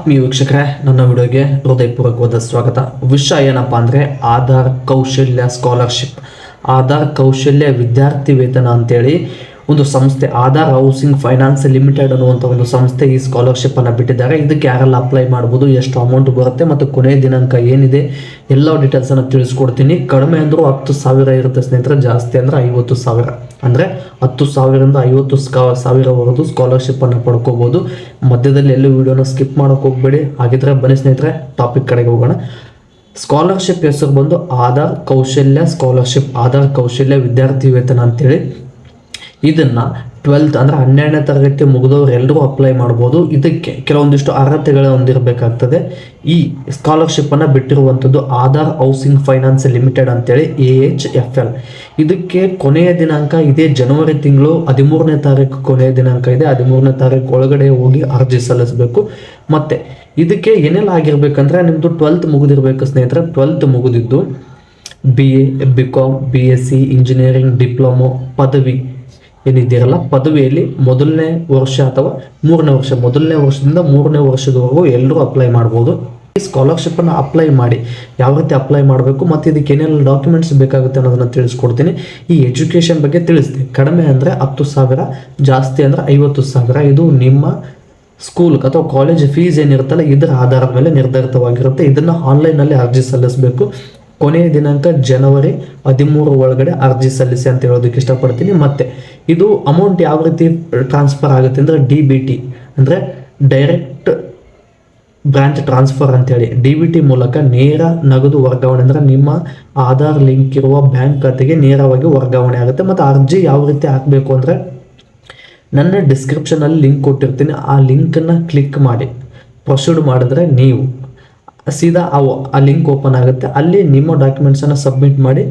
ಆತ್ಮೀಯ ವೀಕ್ಷಕರೇ, ನನ್ನ ವಿಡಿಯೋಗೆ ಹೃದಯಪೂರ್ವಕವಾದ ಸ್ವಾಗತ. ವಿಷಯ ಏನಪ್ಪ ಅಂದರೆ ಆಧಾರ್ ಕೌಶಲ್ಯ ಸ್ಕಾಲರ್ಶಿಪ್, ಆಧಾರ್ ಕೌಶಲ್ಯ ವಿದ್ಯಾರ್ಥಿ ವೇತನ ಅಂತೇಳಿ ಒಂದು ಸಂಸ್ಥೆ, ಆಧಾರ್ ಹೌಸಿಂಗ್ ಫೈನಾನ್ಸ್ ಲಿಮಿಟೆಡ್ ಅನ್ನುವಂಥ ಒಂದು ಸಂಸ್ಥೆ ಈ ಸ್ಕಾಲರ್ಶಿಪ್ಪನ್ನು ಬಿಟ್ಟಿದ್ದಾರೆ. ಇದಕ್ಕೆ ಯಾರೆಲ್ಲ ಅಪ್ಲೈ ಮಾಡ್ಬೋದು, ಎಷ್ಟು ಅಮೌಂಟ್ ಬರುತ್ತೆ ಮತ್ತು ಕೊನೆಯ ದಿನಾಂಕ ಏನಿದೆ, ಎಲ್ಲ ಡೀಟೇಲ್ಸನ್ನು ತಿಳಿಸ್ಕೊಡ್ತೀನಿ. ಕಡಿಮೆ ಅಂದರೂ 10,000 ಇರುತ್ತೆ ಸ್ನೇಹಿತರೆ, ಜಾಸ್ತಿ ಅಂದರೆ 50,000, ಅಂದರೆ 10,000ರಿಂದ 50,000ವರೆಗೂ ಸ್ಕಾಲರ್ಶಿಪ್ಪನ್ನು ಪಡ್ಕೋಬೋದು. ಮಧ್ಯದಲ್ಲಿ ಎಲ್ಲೂ ವಿಡಿಯೋನ ಸ್ಕಿಪ್ ಮಾಡೋಕೆ ಹೋಗಬೇಡಿ. ಹಾಗಿದ್ರೆ ಬನ್ನಿ ಸ್ನೇಹಿತರೆ, ಟಾಪಿಕ್ ಕಡೆಗೆ ಹೋಗೋಣ. ಸ್ಕಾಲರ್ಶಿಪ್ ಹೆಸರು ಬಂದು ಆಧಾರ್ ಕೌಶಲ್ಯ ಸ್ಕಾಲರ್ಶಿಪ್, ಆಧಾರ್ ಕೌಶಲ್ಯ ವಿದ್ಯಾರ್ಥಿ ವೇತನ ಅಂತೇಳಿ. ಇದನ್ನು 12th ಅಂದರೆ 12ನೇ ತರಗತಿ ಮುಗಿದವರು ಎಲ್ಲರೂ ಅಪ್ಲೈ ಮಾಡ್ಬೋದು. ಇದಕ್ಕೆ ಕೆಲವೊಂದಿಷ್ಟು ಅರ್ಹತೆಗಳು ಹೊಂದಿರಬೇಕಾಗ್ತದೆ. ಈ ಸ್ಕಾಲರ್ಶಿಪ್ಪನ್ನು ಬಿಟ್ಟಿರುವಂಥದ್ದು ಆಧಾರ್ ಹೌಸಿಂಗ್ ಫೈನಾನ್ಸ್ ಲಿಮಿಟೆಡ್ ಅಂತೇಳಿ, AHFL. ಇದಕ್ಕೆ ಕೊನೆಯ ದಿನಾಂಕ ಇದೇ ಜನವರಿ ತಿಂಗಳು 13ನೇ ತಾರೀಕು ಕೊನೆಯ ದಿನಾಂಕ ಇದೆ. 13ನೇ ತಾರೀಕು ಒಳಗಡೆ ಹೋಗಿ ಅರ್ಜಿ ಸಲ್ಲಿಸಬೇಕು. ಮತ್ತು ಇದಕ್ಕೆ ಏನೆಲ್ಲ ಆಗಿರ್ಬೇಕಂದ್ರೆ, ನಿಮ್ಮದು 12th ಮುಗಿದಿರಬೇಕು ಸ್ನೇಹಿತರೆ. 12th ಮುಗಿದಿದ್ದು BA, BCom, BSc, engineering, diploma, ಪದವಿ ಏನಿದ್ದೀರಲ್ಲ, ಪದವಿಯಲ್ಲಿ ಮೊದಲನೇ ವರ್ಷ ಅಥವಾ 3ನೇ ವರ್ಷ, ಮೊದಲನೇ ವರ್ಷದಿಂದ 3ನೇ ವರ್ಷದವರೆಗೂ ಎಲ್ಲರೂ ಅಪ್ಲೈ ಮಾಡ್ಬೋದು. ಈ ಸ್ಕಾಲರ್ಶಿಪ್ಪನ್ನು ಅಪ್ಲೈ ಮಾಡಿ ಯಾವ ರೀತಿ ಅಪ್ಲೈ ಮಾಡಬೇಕು ಮತ್ತು ಇದಕ್ಕೆ ಏನೆಲ್ಲ ಡಾಕ್ಯುಮೆಂಟ್ಸ್ ಬೇಕಾಗುತ್ತೆ ಅನ್ನೋದನ್ನು ತಿಳಿಸ್ಕೊಡ್ತೀನಿ. ಈ ಎಜುಕೇಷನ್ ಬಗ್ಗೆ ತಿಳಿಸ್ತೀನಿ. ಕಡಿಮೆ ಅಂದರೆ 10,000, ಜಾಸ್ತಿ ಅಂದರೆ 50,000. ಇದು ನಿಮ್ಮ ಸ್ಕೂಲ್ ಅಥವಾ ಕಾಲೇಜ್ ಫೀಸ್ ಏನಿರುತ್ತಲ್ಲ, ಇದರ ಆಧಾರದ ಮೇಲೆ ನಿರ್ಧರಿತವಾಗಿರುತ್ತೆ. ಇದನ್ನು ಆನ್ಲೈನಲ್ಲಿ ಅರ್ಜಿ ಸಲ್ಲಿಸಬೇಕು. ಕೊನೆಯ ದಿನಾಂಕ ಜನವರಿ 13 ಒಳಗಡೆ ಅರ್ಜಿ ಸಲ್ಲಿಸಿ ಅಂತ ಹೇಳೋದಕ್ಕೆ ಇಷ್ಟಪಡ್ತೀನಿ. ಮತ್ತು ಇದು ಅಮೌಂಟ್ ಯಾವ ರೀತಿ ಟ್ರಾನ್ಸ್ಫರ್ ಆಗುತ್ತೆ ಅಂದರೆ DBT ಅಂದರೆ ಡೈರೆಕ್ಟ್ ಬ್ರಾಂಚ್ ಟ್ರಾನ್ಸ್ಫರ್ ಅಂತೇಳಿ, DBT ಮೂಲಕ ನೇರ ನಗದು ವರ್ಗಾವಣೆ, ಅಂದರೆ ನಿಮ್ಮ ಆಧಾರ್ ಲಿಂಕ್ ಇರುವ ಬ್ಯಾಂಕ್ ಖಾತೆಗೆ ನೇರವಾಗಿ ವರ್ಗಾವಣೆ ಆಗುತ್ತೆ. ಮತ್ತು ಅರ್ಜಿ ಯಾವ ರೀತಿ ಹಾಕಬೇಕು ಅಂದರೆ, ನನ್ನ ಡಿಸ್ಕ್ರಿಪ್ಷನಲ್ಲಿ ಲಿಂಕ್ ಕೊಟ್ಟಿರ್ತೀನಿ. ಆ ಲಿಂಕನ್ನು ಕ್ಲಿಕ್ ಮಾಡಿ ಪ್ರೊಸೀಡ್ ಮಾಡಿದ್ರೆ ನೀವು ಸೀದಾ ಆ ಲಿಂಕ್ ಓಪನ್ ಆಗುತ್ತೆ. ಅಲ್ಲಿ ನಿಮ್ಮ ಡಾಕ್ಯುಮೆಂಟ್ಸನ್ನು ಸಬ್ಮಿಟ್ ಮಾಡಿ,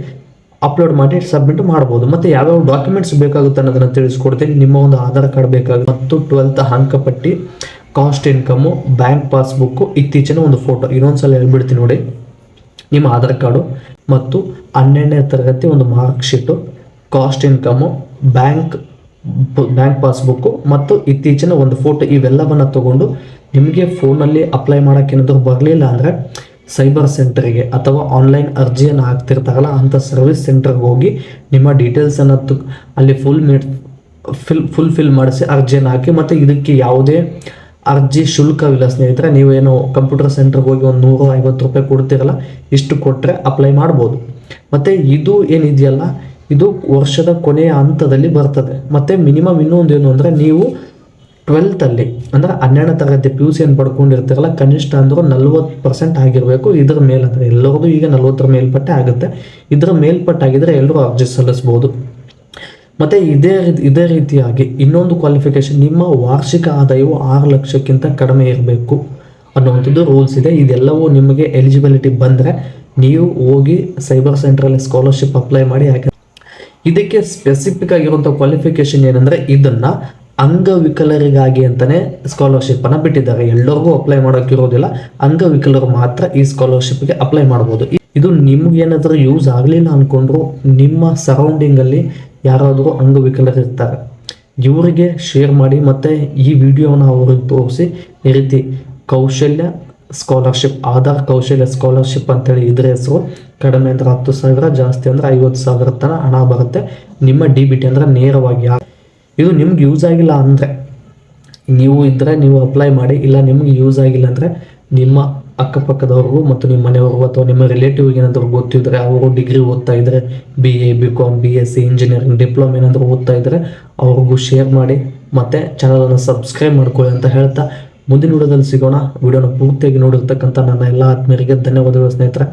ಅಪ್ಲೋಡ್ ಮಾಡಿ ಸಬ್ಮಿಟ್ ಮಾಡ್ಬೋದು. ಮತ್ತು ಯಾವ್ಯಾವ ಡಾಕ್ಯುಮೆಂಟ್ಸ್ ಬೇಕಾಗುತ್ತೆ ಅನ್ನೋದನ್ನು ತಿಳಿಸ್ಕೊಡ್ತೀನಿ. ನಿಮ್ಮ ಒಂದು ಆಧಾರ್ ಕಾರ್ಡ್ ಬೇಕಾಗುತ್ತೆ, ಮತ್ತು 12th ಅಂಕಪಟ್ಟಿ, ಕಾಸ್ಟ್ ಇನ್ಕಮು, ಬ್ಯಾಂಕ್ ಪಾಸ್ಬುಕ್ಕು, ಇತ್ತೀಚಿನ ಒಂದು ಫೋಟೋ. ಇನ್ನೊಂದ್ಸಲ ಹೇಳ್ಬಿಡ್ತೀನಿ ನೋಡಿ. ನಿಮ್ಮ ಆಧಾರ್ ಕಾರ್ಡು ಮತ್ತು 12ನೇ ತರಗತಿ ಒಂದು mark sheet, caste income, bank passbook ಮತ್ತು ಇತ್ತೀಚಿನ ಒಂದು ಫೋಟೋ, ಇವೆಲ್ಲವನ್ನು ತಗೊಂಡು ನಿಮಗೆ ಫೋನಲ್ಲಿ ಅಪ್ಲೈ ಮಾಡೋಕ್ಕೇನಾದರೂ ಬರಲಿಲ್ಲ ಅಂದರೆ ಸೈಬರ್ ಸೆಂಟರ್ಗೆ ಅಥವಾ ಆನ್ಲೈನ್ ಅರ್ಜಿಯನ್ನು ಹಾಕ್ತಿರ್ತಾರಲ್ಲ ಅಂಥ ಸರ್ವಿಸ್ ಸೆಂಟರ್ಗೆ ಹೋಗಿ ನಿಮ್ಮ ಡೀಟೇಲ್ಸನ್ನು ಅಲ್ಲಿ ಫುಲ್ಫಿಲ್ ಮಾಡಿಸಿ ಅರ್ಜಿಯನ್ನು ಹಾಕಿ. ಮತ್ತು ಇದಕ್ಕೆ ಯಾವುದೇ ಅರ್ಜಿ ಶುಲ್ಕವಿಲ್ಲ ಸ್ನೇಹಿತರೆ. ನೀವೇನು ಕಂಪ್ಯೂಟರ್ ಸೆಂಟರ್ಗೆ ಹೋಗಿ ಒಂದು 150 ರೂಪಾಯಿ ಕೊಡ್ತೀರಲ್ಲ, ಇಷ್ಟು ಕೊಟ್ಟರೆ ಅಪ್ಲೈ ಮಾಡ್ಬೋದು. ಮತ್ತು ಇದು ಏನಿದೆಯಲ್ಲ, ಇದು ವರ್ಷದ ಕೊನೆಯ ಹಂತದಲ್ಲಿ ಬರ್ತದೆ. ಮತ್ತು ಮಿನಿಮಮ್ ಇನ್ನೊಂದು ಏನು ಅಂದರೆ, ನೀವು 12th ಅಂದರೆ 12ನೇ ತರಗತಿ PUC ಏನು ಪಡ್ಕೊಂಡಿರ್ತೀರಲ್ಲ, ಕನಿಷ್ಠ ಅಂದರೂ 40% ಆಗಿರಬೇಕು. ಇದರ ಮೇಲಂದರೆ ಎಲ್ಲರದು ಈಗ 40ರ ಮೇಲ್ಪಟ್ಟೆ ಆಗುತ್ತೆ. ಇದರ ಮೇಲ್ಪಟ್ಟಾಗಿದ್ದರೆ ಎಲ್ಲರೂ ಅರ್ಜಿ ಸಲ್ಲಿಸ್ಬೋದು. ಮತ್ತು ಇದೇ ರೀತಿಯಾಗಿ ಇನ್ನೊಂದು ಕ್ವಾಲಿಫಿಕೇಷನ್, ನಿಮ್ಮ ವಾರ್ಷಿಕ ಆದಾಯವು 6 ಲಕ್ಷಕ್ಕಿಂತ ಕಡಿಮೆ ಇರಬೇಕು ಅನ್ನುವಂಥದ್ದು ರೂಲ್ಸ್ ಇದೆ. ಇದೆಲ್ಲವೂ ನಿಮಗೆ ಎಲಿಜಿಬಿಲಿಟಿ ಬಂದರೆ ನೀವು ಹೋಗಿ ಸೈಬರ್ ಸೆಂಟ್ರಲ್ಲಿ ಸ್ಕಾಲರ್ಶಿಪ್ ಅಪ್ಲೈ ಮಾಡಿ. ಯಾಕೆ ಇದಕ್ಕೆ ಸ್ಪೆಸಿಫಿಕ್ ಆಗಿರುವಂಥ ಕ್ವಾಲಿಫಿಕೇಷನ್ ಏನಂದರೆ, ಇದನ್ನು ಅಂಗವಿಕಲರಿಗಾಗಿ ಅಂತಲೇ ಸ್ಕಾಲರ್ಶಿಪ್ಪನ್ನು ಬಿಟ್ಟಿದ್ದಾರೆ. ಎಲ್ಲರಿಗೂ ಅಪ್ಲೈ ಮಾಡೋಕ್ಕಿರೋದಿಲ್ಲ, ಅಂಗವಿಕಲರು ಮಾತ್ರ ಈ ಸ್ಕಾಲರ್ಶಿಪ್ಗೆ ಅಪ್ಲೈ ಮಾಡ್ಬೋದು. ಇದು ನಿಮಗೇನಾದರೂ ಯೂಸ್ ಆಗಲಿಲ್ಲ ಅಂದ್ಕೊಂಡ್ರು, ನಿಮ್ಮ ಸರೌಂಡಿಂಗಲ್ಲಿ ಯಾರಾದರೂ ಅಂಗವಿಕಲರು ಇರ್ತಾರೆ, ಇವರಿಗೆ ಶೇರ್ ಮಾಡಿ ಮತ್ತು ಈ ವಿಡಿಯೋನ ಅವ್ರಿಗೆ ತೋರಿಸಿ. ಈ ರೀತಿ ಕೌಶಲ್ಯ ಸ್ಕಾಲರ್ಶಿಪ್, ಆಧಾರ್ ಕೌಶಲ್ಯ ಸ್ಕಾಲರ್ಶಿಪ್ ಅಂತೇಳಿ ಇದರ ಹೆಸರು. ಕಡಿಮೆ ಅಂದರೆ 10,000, ಜಾಸ್ತಿ ಅಂದರೆ 50,000 ತನಕ ಹಣ ಬರುತ್ತೆ. ನಿಮ್ಮ DBT ಅಂದರೆ ನೇರವಾಗಿ. ಇದು ನಿಮ್ಗೆ ಯೂಸ್ ಆಗಿಲ್ಲ ಅಂದರೆ ನೀವು ಇದ್ದರೆ ನೀವು ಅಪ್ಲೈ ಮಾಡಿ. ಇಲ್ಲ ನಿಮ್ಗೆ ಯೂಸ್ ಆಗಿಲ್ಲ ಅಂದರೆ ನಿಮ್ಮ ಅಕ್ಕಪಕ್ಕದವ್ರಿಗೂ ಮತ್ತು ನಿಮ್ಮ ಮನೆಯವ್ರಿಗೂ ಅಥವಾ ನಿಮ್ಮ ರಿಲೇಟಿವ್ಗೆ ಏನಾದರೂ ಗೊತ್ತಿದ್ದರೆ, ಅವರು ಡಿಗ್ರಿ ಓದ್ತಾ ಇದ್ದರೆ, BA, BCom, BSc, engineering, diploma ಏನಾದರೂ ಓದ್ತಾ ಇದ್ದರೆ ಅವ್ರಿಗೂ ಶೇರ್ ಮಾಡಿ. ಮತ್ತು ಚಾನಲನ್ನು ಸಬ್ಸ್ಕ್ರೈಬ್ ಮಾಡ್ಕೊಳ್ಳಿ ಅಂತ ಹೇಳ್ತಾ ಮುಂದಿನ ವಿಡಿಯೋದಲ್ಲಿ ಸಿಗೋಣ. ವಿಡಿಯೋನ ಪೂರ್ತಿಯಾಗಿ ನೋಡಿರ್ತಕ್ಕಂಥ ನನ್ನ ಎಲ್ಲ ಆತ್ಮೀಯರಿಗೆ ಧನ್ಯವಾದಗಳು ಸ್ನೇಹಿತರೆ.